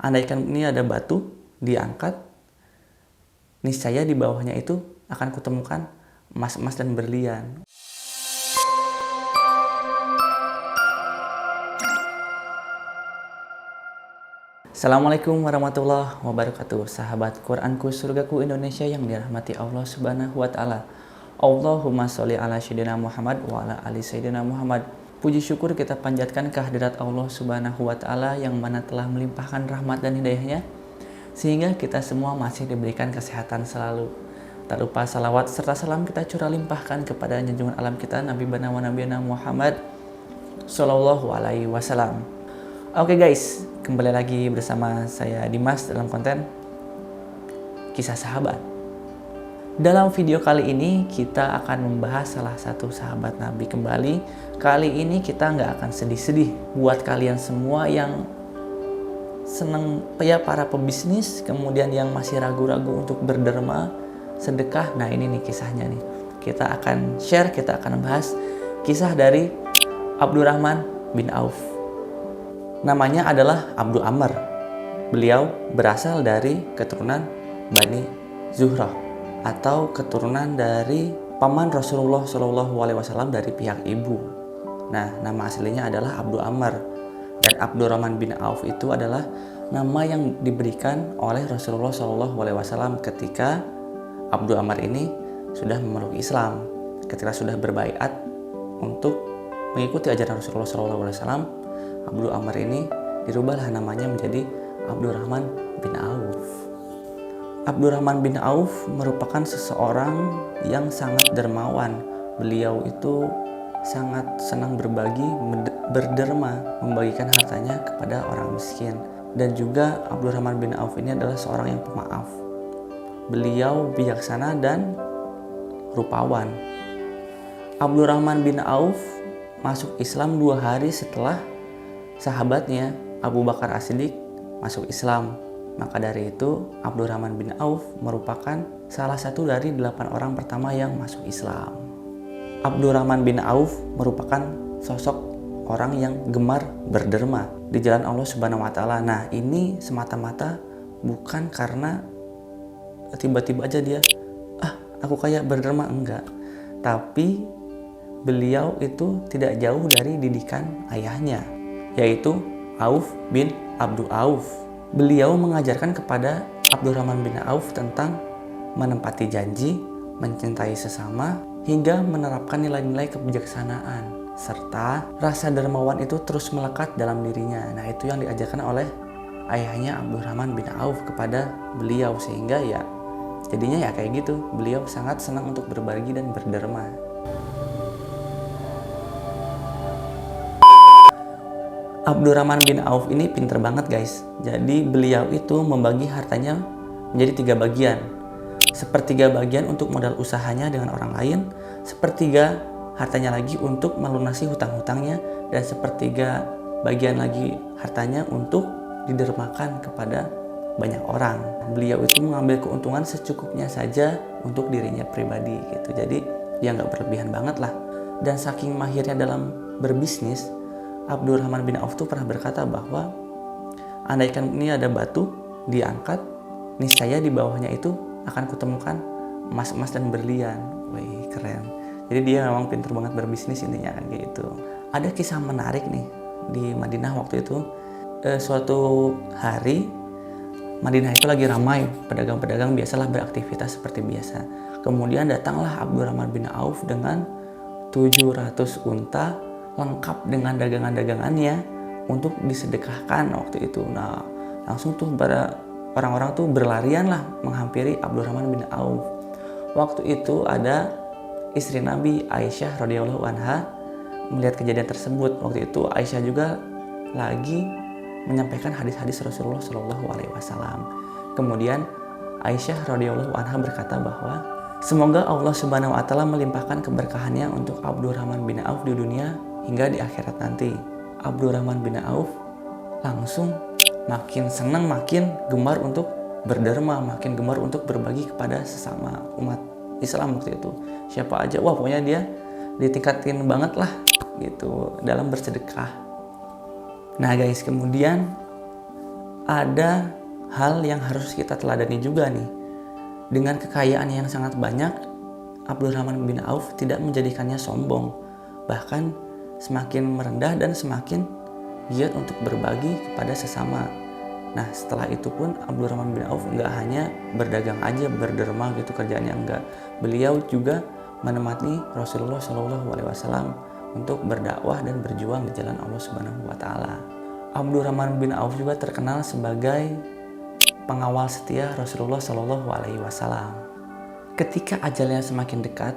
Andaikan ini ada batu diangkat, niscaya di bawahnya itu akan kutemukan emas-emas dan berlian. Assalamualaikum warahmatullahi wabarakatuh. Sahabat Quranku, surgaku Indonesia yang dirahmati Allah Subhanahu wa taala. Allahumma sholli ala sayyidina Muhammad wa ala ali sayyidina Muhammad. Puji syukur kita panjatkan kehadirat Allah Subhanahu wa taala yang mana telah melimpahkan rahmat dan hidayahnya sehingga kita semua masih diberikan kesehatan selalu. Tak lupa salawat serta salam kita curah limpahkan kepada junjungan alam kita Nabi wa Nabiyana Muhammad sallallahu alaihi wasallam. Oke guys, kembali lagi bersama saya Dimas dalam konten Kisah Sahabat. Dalam video kali ini kita akan membahas salah satu sahabat Nabi kembali. Kali ini kita nggak akan sedih-sedih. Buat kalian semua yang seneng ya, para pebisnis, kemudian yang masih ragu-ragu untuk berderma, sedekah. Nah ini nih kisahnya nih. Kita akan share, kita akan bahas kisah dari Abdurrahman bin Auf. Namanya adalah Abdu Amr. Beliau berasal dari keturunan Bani Zuhrah atau keturunan dari paman Rasulullah SAW dari pihak ibu. Nah, nama aslinya adalah Abdu Amr. Dan Abdurrahman bin Auf itu adalah nama yang diberikan oleh Rasulullah SAW ketika Abdu Amr ini sudah memeluk Islam. Ketika sudah berbaiat untuk mengikuti ajaran Rasulullah SAW, Abdu Amr ini dirubahlah namanya menjadi Abdurrahman bin Auf. Abdurrahman bin Auf merupakan seseorang yang sangat dermawan. Beliau itu sangat senang berbagi, berderma, membagikan hartanya kepada orang miskin. Dan juga Abdurrahman bin Auf ini adalah seorang yang pemaaf. Beliau bijaksana dan rupawan. Abdurrahman bin Auf masuk Islam 2 hari setelah sahabatnya Abu Bakar As-Siddiq masuk Islam. Maka dari itu Abdurrahman bin Auf merupakan salah satu dari 8 orang pertama yang masuk Islam. Abdurrahman bin Auf merupakan sosok orang yang gemar berderma di jalan Allah Subhanahu wa taala. Nah, ini semata-mata bukan karena tiba-tiba aja dia aku kayak berderma, enggak. Tapi beliau itu tidak jauh dari didikan ayahnya, yaitu Auf bin Abdu Auf. Beliau mengajarkan kepada Abdurrahman bin Auf tentang menepati janji, mencintai sesama, hingga menerapkan nilai-nilai kebijaksanaan, serta rasa dermawan itu terus melekat dalam dirinya. Nah, itu yang diajarkan oleh ayahnya Abdurrahman bin Auf kepada beliau, sehingga ya jadinya ya kayak gitu. Beliau sangat senang untuk berbagi dan berderma. Abdurrahman bin Auf ini pinter banget guys. Jadi beliau itu membagi hartanya menjadi 3 bagian. Sepertiga bagian untuk modal usahanya dengan orang lain, sepertiga hartanya lagi untuk melunasi hutang-hutangnya, dan sepertiga bagian lagi hartanya untuk didermakan kepada banyak orang. Beliau itu mengambil keuntungan secukupnya saja untuk dirinya pribadi gitu. Jadi dia nggak berlebihan banget lah. Dan saking mahirnya dalam berbisnis, Abdurrahman bin Auf tuh pernah berkata bahwa andaikan ini ada batu diangkat, niscaya di bawahnya itu akan kutemukan emas-emas dan berlian. Wih, keren. Jadi dia memang pintar banget berbisnis intinya kan kayak gitu. Ada kisah menarik nih di Madinah waktu itu. Suatu hari Madinah itu lagi ramai, pedagang-pedagang biasalah beraktivitas seperti biasa. Kemudian datanglah Abdurrahman bin Auf dengan 700 unta lengkap dengan dagangan-dagangannya untuk disedekahkan waktu itu. Nah, langsung tuh pada orang-orang tuh berlarian lah menghampiri Abdurrahman bin Auf. Waktu itu ada istri Nabi Aisyah radhiyallahu anha melihat kejadian tersebut. Waktu itu Aisyah juga lagi menyampaikan hadis-hadis Rasulullah Shallallahu alaihi wasallam. Kemudian Aisyah radhiyallahu anha berkata bahwa semoga Allah Subhanahu wa taala melimpahkan keberkahannya untuk Abdurrahman bin Auf di dunia hingga di akhirat nanti. Abdurrahman bin Auf langsung makin senang, makin gemar untuk berderma, makin gemar untuk berbagi kepada sesama umat Islam waktu itu. Siapa aja, wah pokoknya dia ditingkatin banget lah gitu dalam bersedekah. Nah guys, kemudian ada hal yang harus kita teladani juga nih. Dengan kekayaan yang sangat banyak, Abdurrahman bin Auf tidak menjadikannya sombong, bahkan semakin merendah dan semakin giat untuk berbagi kepada sesama. Nah, setelah itu pun Abdurrahman bin Auf nggak hanya berdagang aja, berderma gitu kerjaannya, enggak. Beliau juga menemani Rasulullah SAW untuk berdakwah dan berjuang di jalan Allah Subhanahu wa taala. Abdurrahman bin Auf juga terkenal sebagai pengawal setia Rasulullah SAW. Ketika ajalnya semakin dekat,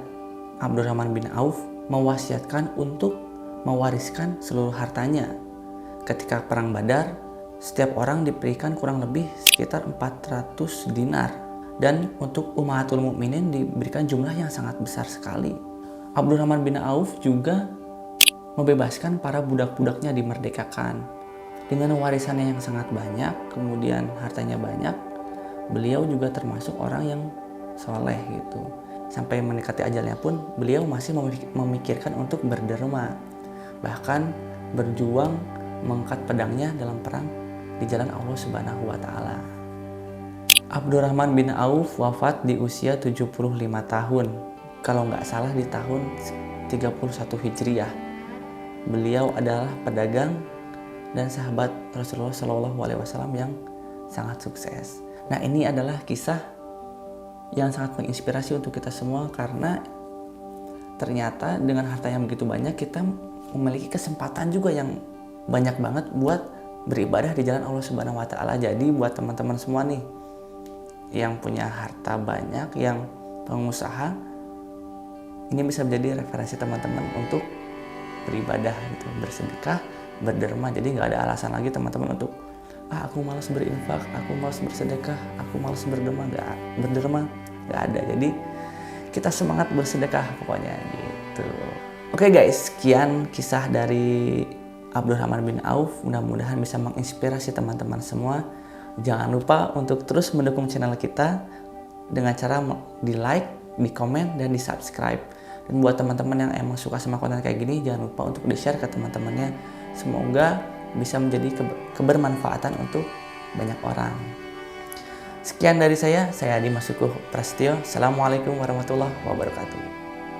Abdurrahman bin Auf mewasiatkan untuk mewariskan seluruh hartanya. Ketika perang Badar, setiap orang diberikan kurang lebih sekitar 400 dinar. Dan untuk Ummahatul Mukminin diberikan jumlah yang sangat besar sekali. Abdurrahman bin Auf juga membebaskan para budak-budaknya, dimerdekakan. Dengan warisannya yang sangat banyak, kemudian hartanya banyak, beliau juga termasuk orang yang soleh gitu. Sampai mendekati ajalnya pun beliau masih memikirkan untuk berderma. Bahkan berjuang mengangkat pedangnya dalam perang di jalan Allah Subhanahu wa taala. Abdurrahman bin Auf wafat di usia 75 tahun. Kalau nggak salah di tahun 31 Hijriah. Beliau adalah pedagang dan sahabat Rasulullah SAW yang sangat sukses. Nah, ini adalah kisah yang sangat menginspirasi untuk kita semua, karena ternyata dengan harta yang begitu banyak kita memiliki kesempatan juga yang banyak banget buat beribadah di jalan Allah Subhanahu wa taala. Jadi buat teman-teman semua nih yang punya harta banyak, yang pengusaha, ini bisa menjadi referensi teman-teman untuk beribadah gitu, bersedekah, berderma. Jadi nggak ada alasan lagi teman-teman untuk aku malas berinfak, aku malas bersedekah, aku malas berderma, nggak ada. Jadi kita semangat bersedekah pokoknya gitu. Oke guys, sekian kisah dari Abdurrahman bin Auf. Mudah-mudahan bisa menginspirasi teman-teman semua. Jangan lupa untuk terus mendukung channel kita dengan cara di like, di komen, dan di subscribe. Dan buat teman-teman yang emang suka sama konten kayak gini, jangan lupa untuk di share ke teman-temannya. Semoga bisa menjadi kebermanfaatan untuk banyak orang. Sekian dari saya Dimas Sukuh Prasetyo. Assalamualaikum warahmatullahi wabarakatuh.